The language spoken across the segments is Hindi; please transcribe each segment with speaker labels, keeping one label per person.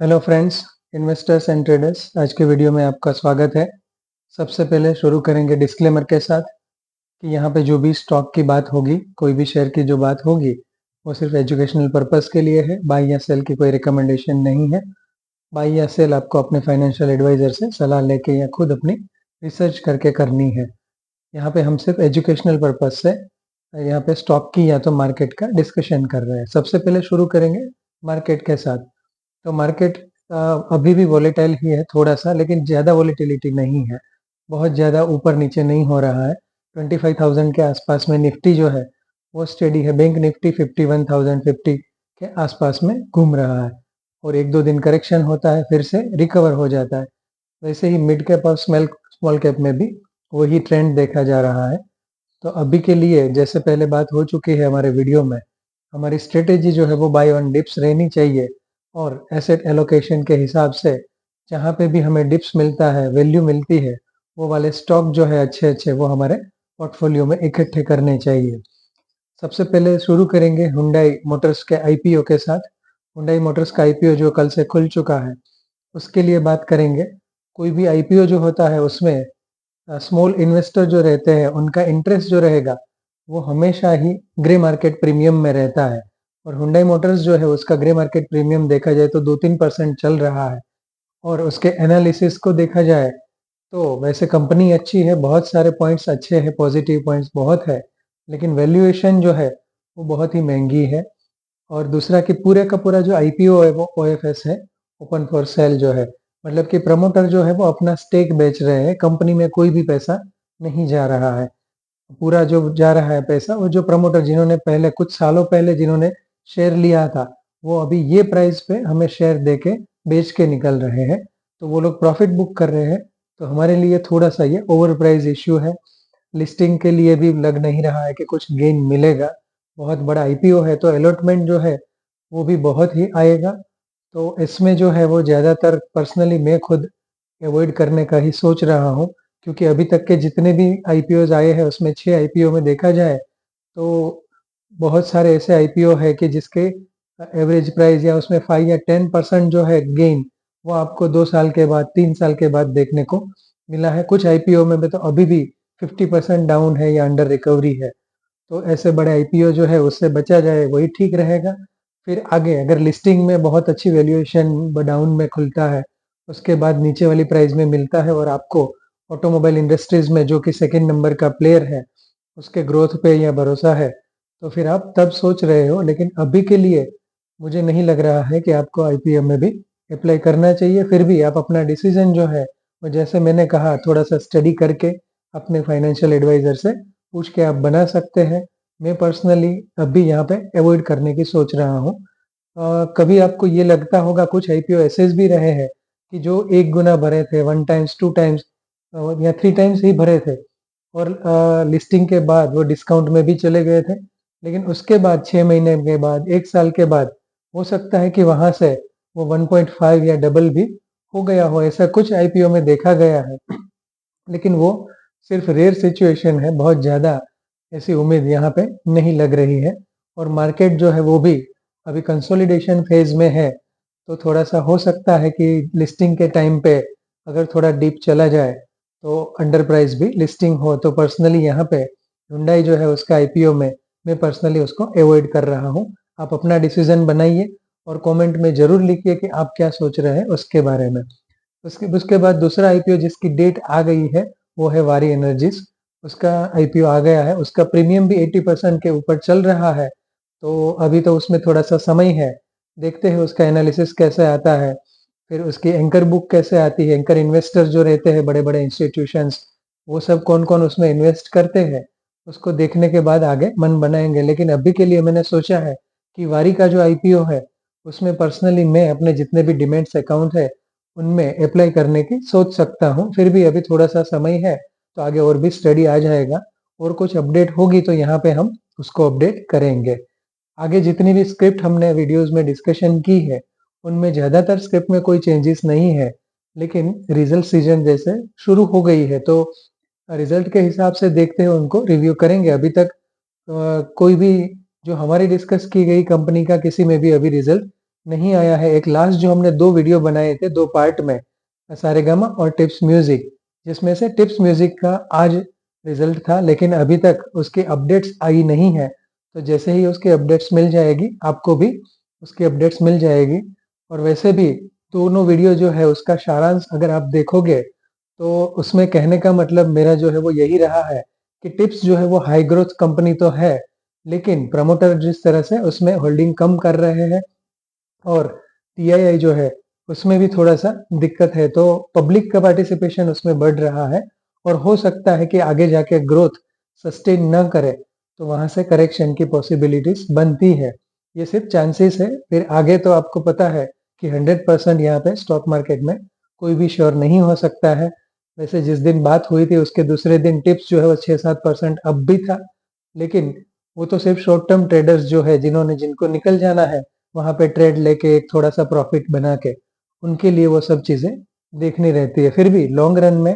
Speaker 1: Hello friends, investors and traders. आज के वीडियो में आपका स्वागत है। सबसे पहले शुरू करेंगे डिस्क्लेमर के साथ कि यहाँ पे जो भी स्टॉक की बात होगी, कोई भी शेयर की जो बात होगी, वो सिर्फ एजुकेशनल पर्पस के लिए है। बाई या सेल की कोई रिकमेंडेशन नहीं है। बाई या सेल आपको अपने फाइनेंशियल एडवाइजर से सलाह लेके या खुद अपनी रिसर्च करके करनी है। यहाँ पे हम सिर्फ एजुकेशनल पर्पस से यहाँ पे स्टॉक की या तो मार्केट का डिस्कशन कर रहे हैं। सबसे पहले शुरू करेंगे मार्केट के साथ। तो मार्केट अभी भी वॉलेटाइल ही है थोड़ा सा, लेकिन ज़्यादा वॉलेटिलिटी नहीं है। बहुत ज़्यादा ऊपर नीचे नहीं हो रहा है। 25,000 के आसपास में निफ्टी जो है वो स्टेडी है। बैंक निफ्टी 51,050 के आसपास में घूम रहा है और एक दो दिन करेक्शन होता है, फिर से रिकवर हो जाता है। वैसे ही मिड कैप और स्मॉल कैप में भी वही ट्रेंड देखा जा रहा है। तो अभी के लिए जैसे पहले बात हो चुकी है हमारे वीडियो में, हमारी स्ट्रेटेजी जो है वो बाय ऑन डिप्स रहनी चाहिए और एसेट एलोकेशन के हिसाब से जहाँ पे भी हमें डिप्स मिलता है, वैल्यू मिलती है, वो वाले स्टॉक जो है अच्छे अच्छे वो हमारे पोर्टफोलियो में इकट्ठे करने चाहिए। सबसे पहले शुरू करेंगे हुंडई मोटर्स के आईपीओ के साथ। हुंडई मोटर्स का आईपीओ जो कल से खुल चुका है, उसके लिए बात करेंगे। कोई भी आईपीओ जो होता है उसमें स्मॉल इन्वेस्टर जो रहते हैं उनका इंटरेस्ट जो रहेगा वो हमेशा ही ग्रे मार्केट प्रीमियम में रहता है। और हुंडई मोटर्स जो है उसका ग्रे मार्केट प्रीमियम देखा जाए तो 2-3% चल रहा है। और उसके एनालिसिस को देखा जाए तो वैसे कंपनी अच्छी है, बहुत सारे पॉइंट्स अच्छे हैं, पॉजिटिव पॉइंट्स बहुत है, लेकिन वैल्यूएशन जो है वो बहुत ही महंगी है। और दूसरा कि पूरे का पूरा जो आईपीओ है वो ओएफएस है, ओपन फॉर सेल जो है, मतलब कि प्रमोटर जो है वो अपना स्टेक बेच रहे हैं, कंपनी में कोई भी पैसा नहीं जा रहा है। पूरा जो जा रहा है पैसा वो जो प्रमोटर जिन्होंने पहले कुछ सालों पहले जिन्होंने शेयर लिया था, वो अभी ये प्राइस पे हमें शेयर देके बेच के निकल रहे हैं। तो वो लोग प्रॉफिट बुक कर रहे हैं। तो हमारे लिए थोड़ा सा ये ओवर प्राइस इश्यू है। लिस्टिंग के लिए भी लग नहीं रहा है कि कुछ गेन मिलेगा। बहुत बड़ा आईपीओ है तो अलॉटमेंट जो है वो भी बहुत ही आएगा। तो इसमें जो है वो ज़्यादातर पर्सनली मैं खुद अवॉइड करने का ही सोच रहा हूँ, क्योंकि अभी तक के जितने भी आईपीओज आए हैं उसमें 6 आईपीओ में देखा जाए तो बहुत सारे ऐसे आईपीओ है कि जिसके एवरेज प्राइस या उसमें 5 या 10% जो है गेन, वो आपको 2 साल के बाद 3 साल के बाद देखने को मिला है। कुछ आईपीओ में भी तो अभी भी 50% डाउन है या अंडर रिकवरी है। तो ऐसे बड़े आईपीओ जो है उससे बचा जाए वही ठीक रहेगा। फिर आगे अगर लिस्टिंग में बहुत अच्छी वैल्यूएशन डाउन में खुलता है, उसके बाद नीचे वाली प्राइस में मिलता है और आपको ऑटोमोबाइल इंडस्ट्रीज में जो कि सेकंड नंबर का प्लेयर है उसके ग्रोथ पे या भरोसा है, तो फिर आप तब सोच रहे हो। लेकिन अभी के लिए मुझे नहीं लग रहा है कि आपको आईपीओ में भी अप्लाई करना चाहिए। फिर भी आप अपना डिसीजन जो है वो जैसे मैंने कहा थोड़ा सा स्टडी करके अपने फाइनेंशियल एडवाइजर से पूछ के आप बना सकते हैं। मैं पर्सनली अभी यहाँ पे अवॉइड करने की सोच रहा हूँ। कभी आपको ये लगता होगा कुछ आईपीओ ऐसे भी रहे हैं कि जो 1 गुना भरे थे, 1 टाइम्स 2 टाइम्स या 3 टाइम्स ही भरे थे और लिस्टिंग के बाद वो डिस्काउंट में भी चले गए थे। लेकिन उसके बाद 6 महीने के बाद 1 साल के बाद हो सकता है कि वहां से वो 1.5 या डबल भी हो गया हो। ऐसा कुछ आईपीओ में देखा गया है, लेकिन वो सिर्फ रेयर सिचुएशन है। बहुत ज़्यादा ऐसी उम्मीद यहाँ पे नहीं लग रही है। और मार्केट जो है वो भी अभी कंसोलिडेशन फेज में है। तो थोड़ा सा हो सकता है कि लिस्टिंग के टाइम पे अगर थोड़ा डीप चला जाए तो अंडर प्राइस भी लिस्टिंग हो। तो पर्सनली यहाँ पे हुंडई जो है उसका आईपीओ में मैं पर्सनली उसको अवॉइड कर रहा हूँ। आप अपना डिसीजन बनाइए और कमेंट में ज़रूर लिखिए कि आप क्या सोच रहे हैं उसके बारे में। उसके उसके बाद दूसरा आईपीओ जिसकी डेट आ गई है वो है वारी एनर्जीज। उसका आईपीओ आ गया है, उसका प्रीमियम भी 80% के ऊपर चल रहा है। तो अभी तो उसमें थोड़ा सा समय है, देखते हैं उसका एनालिसिस कैसे आता है, फिर उसकी एंकर बुक कैसे आती है, एंकर इन्वेस्टर जो रहते हैं बड़े बड़े इंस्टीट्यूशंस, वो सब कौन कौन उसमें इन्वेस्ट करते हैं, उसको देखने के बाद आगे मन बनाएंगे। लेकिन अभी के लिए मैंने सोचा है कि वारी का जो आईपीओ है उसमें पर्सनली मैं अपने जितने भी डिमेट्स अकाउंट है उनमें अप्लाई करने की सोच सकता हूँ। फिर भी अभी थोड़ा सा समय है, तो आगे और भी स्टडी आ जाएगा और कुछ अपडेट होगी तो यहाँ पे हम उसको अपडेट करेंगे। आगे जितनी भी स्क्रिप्ट हमने वीडियोस में डिस्कशन की है उनमें ज़्यादातर स्क्रिप्ट में कोई चेंजेस नहीं है, लेकिन रिजल्ट सीजन जैसे शुरू हो गई है तो रिजल्ट के हिसाब से देखते हैं, उनको रिव्यू करेंगे। अभी तक कोई भी जो हमारी डिस्कस की गई कंपनी का किसी में भी अभी रिजल्ट नहीं आया है। एक लास्ट जो हमने 2 वीडियो बनाए थे 2 पार्ट में, सारेगामा और टिप्स म्यूजिक, जिसमें से टिप्स म्यूजिक का आज रिजल्ट था, लेकिन अभी तक उसकी अपडेट्स आई नहीं है। तो जैसे ही उसकी अपडेट्स मिल जाएगी, आपको भी उसकी अपडेट्स मिल जाएगी। और वैसे भी दोनों वीडियो जो है उसका सारांश अगर आप देखोगे, तो उसमें कहने का मतलब मेरा जो है वो यही रहा है कि टिप्स जो है वो हाई ग्रोथ कंपनी तो है, लेकिन प्रमोटर जिस तरह से उसमें होल्डिंग कम कर रहे हैं और टीआईआई जो है उसमें भी थोड़ा-सा दिक्कत है, तो पब्लिक का पार्टिसिपेशन उसमें बढ़ रहा है और हो सकता है कि आगे जाके ग्रोथ सस्टेन न करे, तो वहाँ से करेक्शन की पॉसिबिलिटीज़ बनती है। ये सिर्फ चांसेस है, फिर आगे तो आपको पता है कि 100% यहाँ पे स्टॉक मार्केट में कोई भी श्योर नहीं हो सकता है। वैसे जिस दिन बात हुई थी उसके दूसरे दिन टिप्स जो है वो 6-7% अप भी था, लेकिन वो तो सिर्फ शॉर्ट टर्म ट्रेडर्स जो है जिनको निकल जाना है वहाँ पे ट्रेड लेके एक थोड़ा-सा प्रॉफिट बना के, उनके लिए वो सब चीज़ें देखनी रहती है। फिर भी लॉन्ग रन में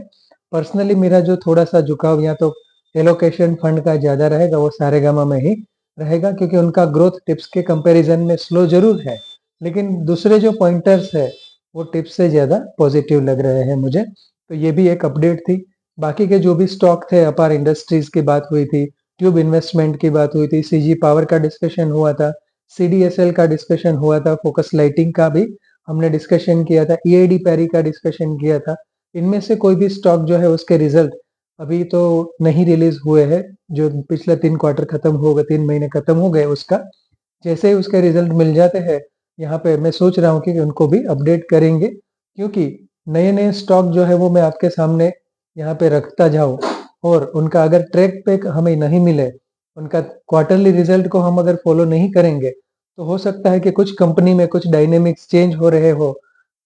Speaker 1: पर्सनली मेरा जो थोड़ा-सा झुकाव या तो एलोकेशन फंड का ज़्यादा रहेगा, वो सारेगामा में ही रहेगा, क्योंकि उनका ग्रोथ टिप्स के कंपैरिजन में स्लो ज़रूर है, लेकिन दूसरे जो पॉइंटर्स है, वो टिप्स से ज़्यादा पॉजिटिव लग रहे हैं मुझे। तो ये भी एक अपडेट थी। बाकी के जो भी स्टॉक थे, अपार इंडस्ट्रीज़ की बात हुई थी, ट्यूब इन्वेस्टमेंट की बात हुई थी, सीजी पावर का डिस्कशन हुआ था, सीडीएसएल का डिस्कशन हुआ था, फोकस लाइटिंग का भी हमने डिस्कशन किया था, ईआईडी पैरी का डिस्कशन किया था। इनमें से कोई भी स्टॉक जो है उसके रिजल्ट अभी तो नहीं रिलीज हुए हैं। जो पिछले 3 क्वार्टर खत्म हो गए, 3 महीने खत्म हो गए उसका, जैसे ही उसके रिजल्ट मिल जाते हैं, यहाँ पे मैं सोच रहा हूँ कि उनको भी अपडेट करेंगे, क्योंकि नए-नए स्टॉक जो है वो मैं आपके सामने यहाँ पे रखता जाऊँ और उनका अगर ट्रैक पे हमें नहीं मिले, उनका क्वार्टरली रिजल्ट को हम अगर फॉलो नहीं करेंगे, तो हो सकता है कि कुछ कंपनी में कुछ डायनेमिक्स चेंज हो रहे हो,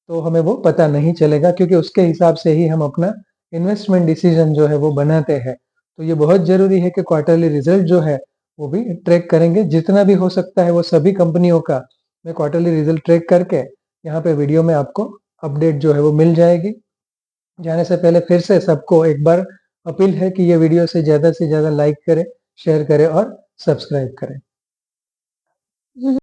Speaker 1: तो हमें वो पता नहीं चलेगा, क्योंकि उसके हिसाब से ही हम अपना इन्वेस्टमेंट डिसीजन जो है वो बनाते हैं। तो ये बहुत ज़रूरी है कि क्वार्टरली रिजल्ट जो है वो भी ट्रैक करेंगे। जितना भी हो सकता है वो सभी कंपनियों का मैं क्वार्टरली रिजल्ट ट्रैक करके यहाँ पे वीडियो में आपको अपडेट जो है वो मिल जाएगी। जाने से पहले फिर से सबको एक बार अपील है कि ये वीडियो से ज़्यादा लाइक करें, शेयर करें और सब्सक्राइब करें।